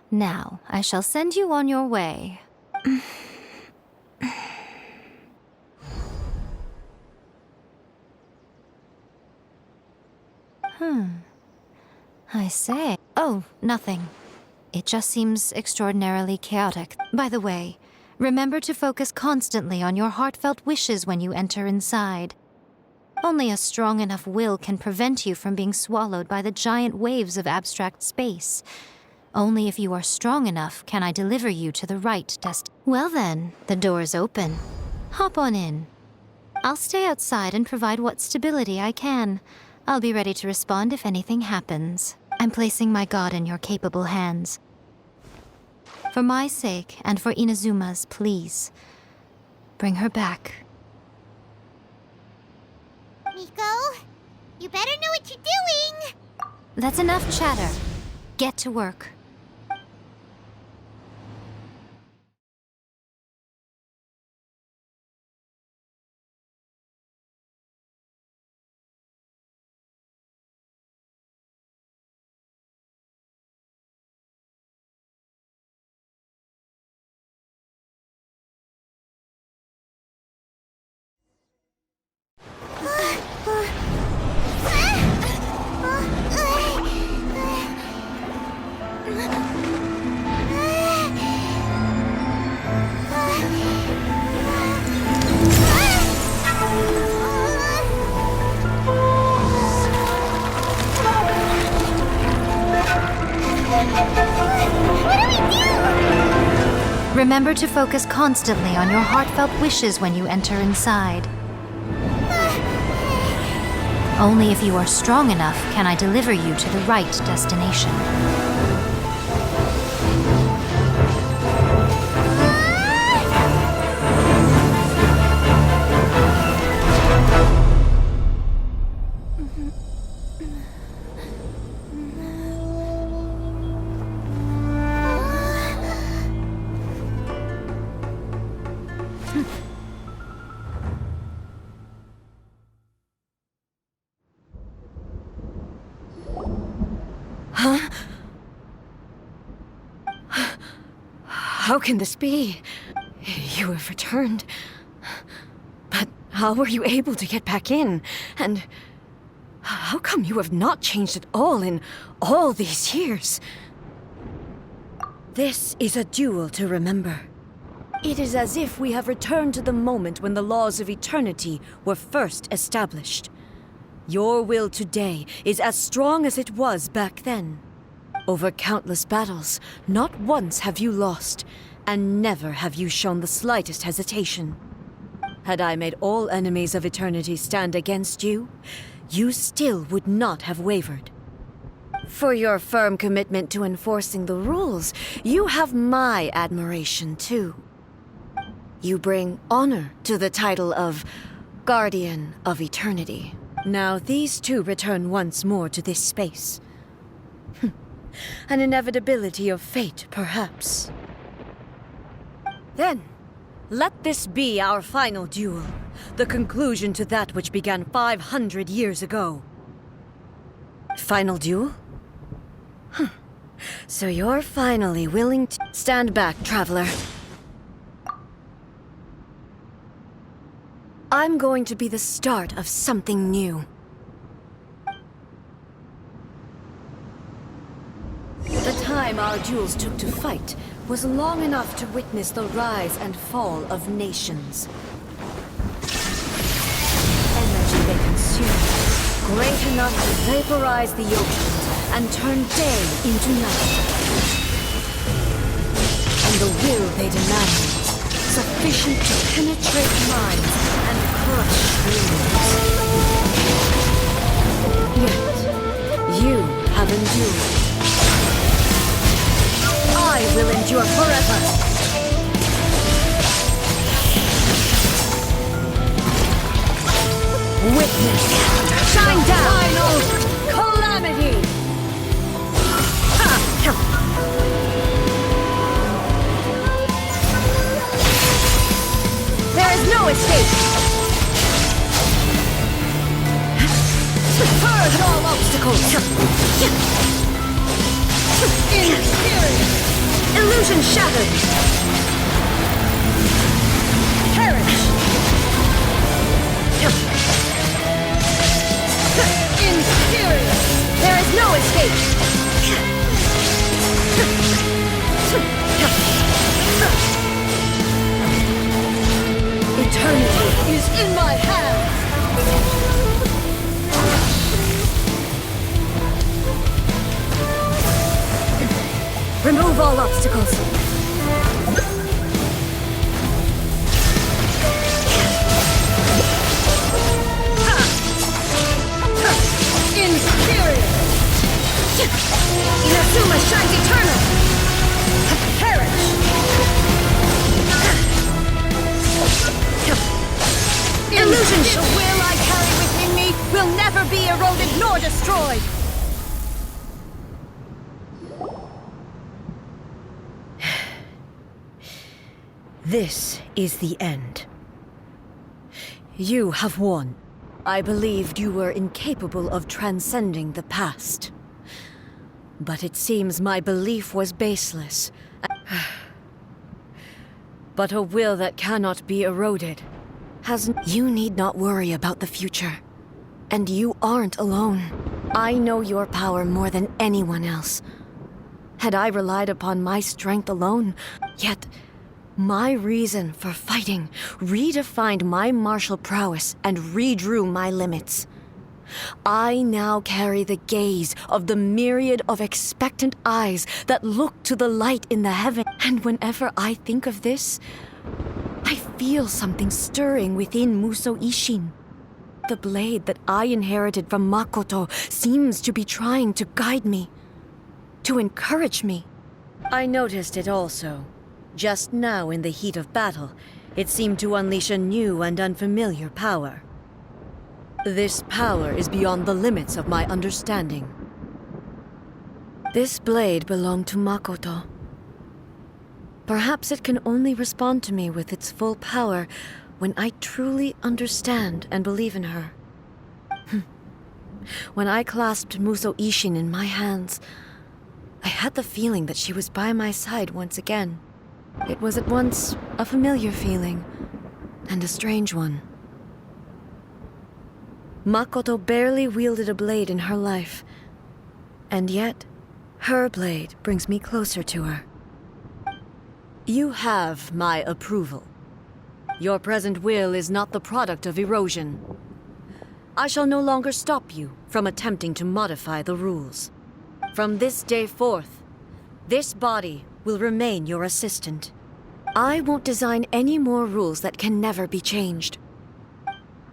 Now, I shall send you on your way. I say. Oh, nothing. It just seems extraordinarily chaotic. By the way, remember to focus constantly on your heartfelt wishes when you enter inside. Only a strong enough will can prevent you from being swallowed by the giant waves of abstract space. Only if you are strong enough can I deliver you to the right Well then, the door's open. Hop on in. I'll stay outside and provide what stability I can. I'll be ready to respond if anything happens. I'm placing my god in your capable hands. For my sake, and for Inazuma's, please. Bring her back. Miko, you better know what you're doing! That's enough chatter. Get to work. Remember to focus constantly on your heartfelt wishes when you enter inside. Only if you are strong enough can I deliver you to the right destination. Huh? How can this be? You have returned. But how were you able to get back in? And how come you have not changed at all in all these years? This is a duel to remember. It is as if we have returned to the moment when the laws of eternity were first established. Your will today is as strong as it was back then. Over countless battles, not once have you lost, and never have you shown the slightest hesitation. Had I made all enemies of eternity stand against you, you still would not have wavered. For your firm commitment to enforcing the rules, you have my admiration too. You bring honor to the title of Guardian of Eternity. Now these two return once more to this space. An inevitability of fate, perhaps. Then, let this be our final duel, the conclusion to that which began 500 years ago. Final duel? So you're finally willing to stand back, traveler. I'm going to be the start of something new. The time our duels took to fight was long enough to witness the rise and fall of nations. Energy they consumed, great enough to vaporize the oceans and turn day into night. And the will they demanded, sufficient to penetrate minds and crush dreams. Yet, you have endured. I will endure forever! Witness! Shine down! Final calamity! There is no escape! Purge all obstacles! Inferior! Illusion shattered! Perish! Inferior! There is no escape! Eternity is in my hands! Remove all obstacles. Inferior! Inazuma shines eternal! Perish! Illusion! The will I carry within me will never be eroded nor destroyed! This is the end. You have won. I believed you were incapable of transcending the past. But it seems my belief was baseless. But a will that cannot be eroded has... You need not worry about the future. And you aren't alone. I know your power more than anyone else. Had I relied upon my strength alone, yet... my reason for fighting redefined my martial prowess and redrew my limits. I now carry the gaze of the myriad of expectant eyes that look to the light in the heaven. And whenever I think of this, I feel something stirring within Musou Ishin. The blade that I inherited from Makoto seems to be trying to guide me, to encourage me. I noticed it also. Just now, in the heat of battle, it seemed to unleash a new and unfamiliar power. This power is beyond the limits of my understanding. This blade belonged to Makoto. Perhaps it can only respond to me with its full power when I truly understand and believe in her. When I clasped Musou Ishin in my hands, I had the feeling that she was by my side once again. It was at once a familiar feeling, and a strange one. Makoto barely wielded a blade in her life, and yet, her blade brings me closer to her. You have my approval. Your present will is not the product of erosion. I shall no longer stop you from attempting to modify the rules. From this day forth, this body will remain your assistant. I won't design any more rules that can never be changed.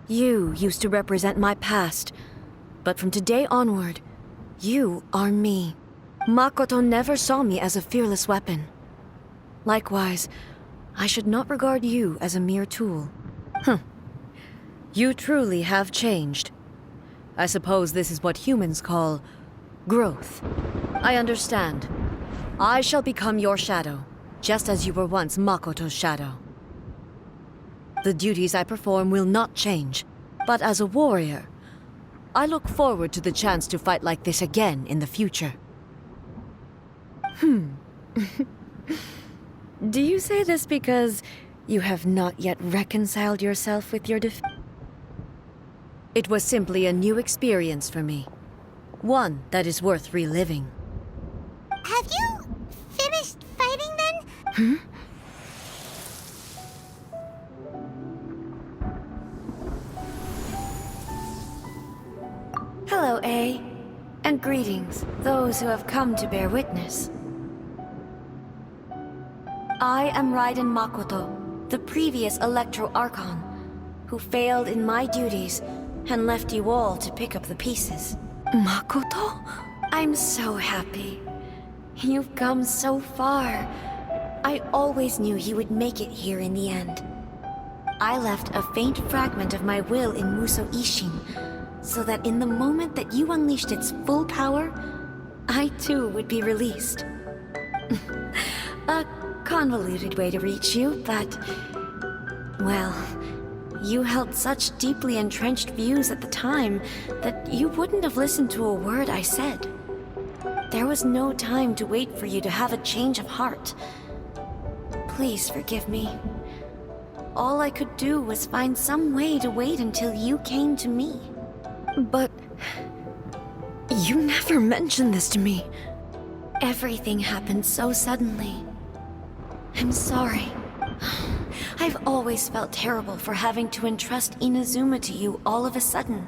You used to represent my past, but from today onward, you are me. Makoto never saw me as a fearless weapon. Likewise, I should not regard you as a mere tool. You truly have changed. I suppose this is what humans call growth. I understand. I shall become your shadow, just as you were once Makoto's shadow. The duties I perform will not change, but as a warrior, I look forward to the chance to fight like this again in the future. Do you say this because you have not yet reconciled yourself with your defeat? It was simply a new experience for me. One that is worth reliving. Have you finished fighting then? Hello, A. And greetings, those who have come to bear witness. I am Raiden Makoto, the previous Electro Archon, who failed in my duties and left you all to pick up the pieces. Makoto? I'm so happy. You've come so far. I always knew you would make it here in the end. I left a faint fragment of my will in Musou Ishin, so that in the moment that you unleashed its full power, I too would be released. A convoluted way to reach you, but... well, you held such deeply entrenched views at the time that you wouldn't have listened to a word I said. There was no time to wait for you to have a change of heart. Please forgive me. All I could do was find some way to wait until you came to me. But you never mentioned this to me. Everything happened so suddenly. I'm sorry. I've always felt terrible for having to entrust Inazuma to you all of a sudden.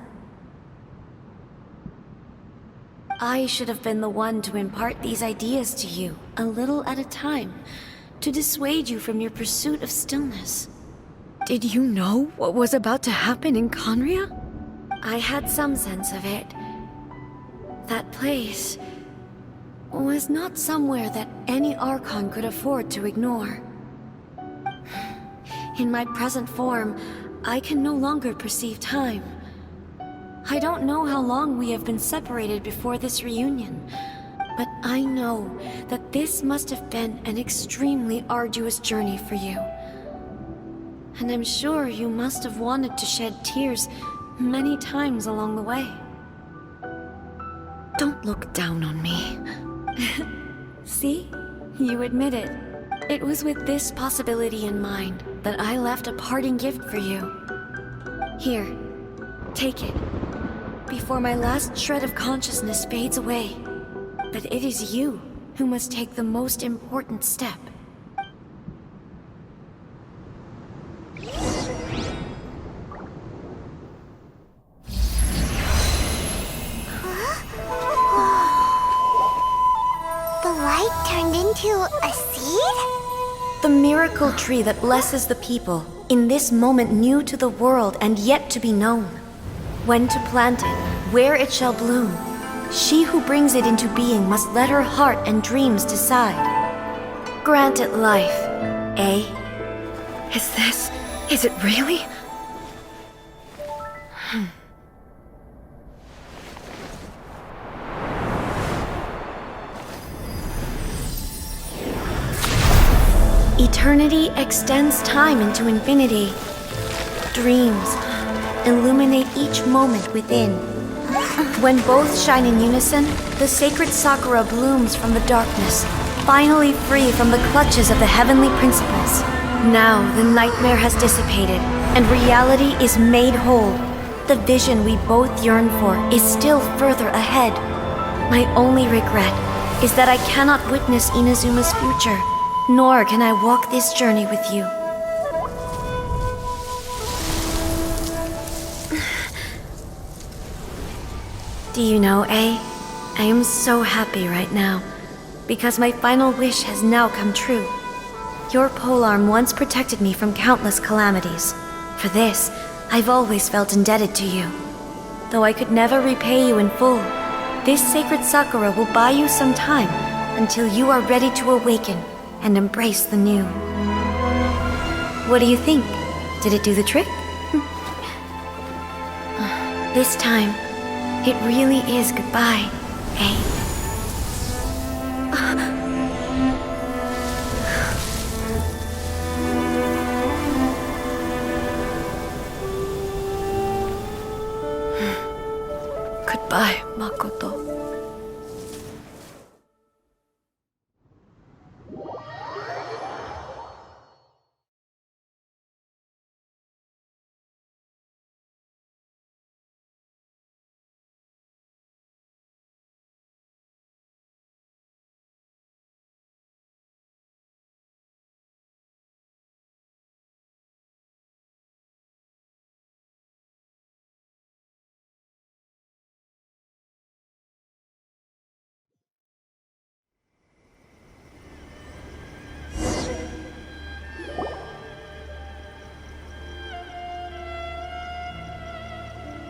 I should have been the one to impart these ideas to you, a little at a time, to dissuade you from your pursuit of stillness. Did you know what was about to happen in Conria? I had some sense of it. That place was not somewhere that any Archon could afford to ignore. In my present form, I can no longer perceive time. I don't know how long we have been separated before this reunion, but I know that this must have been an extremely arduous journey for you. And I'm sure you must have wanted to shed tears many times along the way. Don't look down on me. See? You admit it. It was with this possibility in mind that I left a parting gift for you. Here, take it, before my last shred of consciousness fades away. But it is you who must take the most important step. The light turned into a seed? The miracle tree that blesses the people, in this moment new to the world and yet to be known. When to plant it, where it shall bloom, she who brings it into being must let her heart and dreams decide. Grant it life, eh? Is it really? Eternity extends time into infinity. Dreams illuminate each moment within. When both shine in unison, the sacred Sakura blooms from the darkness, finally free from the clutches of the heavenly principles. Now the nightmare has dissipated, and reality is made whole. The vision we both yearn for is still further ahead. My only regret is that I cannot witness Inazuma's future, nor can I walk this journey with you. Do you know, I am so happy right now, because my final wish has now come true. Your polearm once protected me from countless calamities. For this, I've always felt indebted to you. Though I could never repay you in full, this sacred Sakura will buy you some time until you are ready to awaken and embrace the new. What do you think? Did it do the trick? This time, it really is goodbye, eh? Goodbye, Makoto.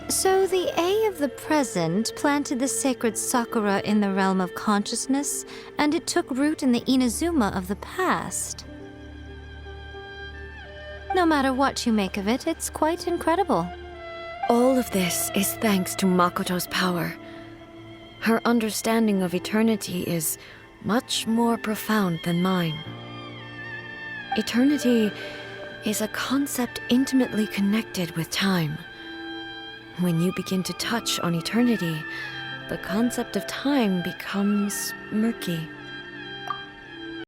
So the A of the present planted the sacred Sakura in the realm of consciousness, and it took root in the Inazuma of the past. No matter what you make of it, it's quite incredible. All of this is thanks to Makoto's power. Her understanding of eternity is much more profound than mine. Eternity is a concept intimately connected with time. When you begin to touch on eternity, the concept of time becomes murky.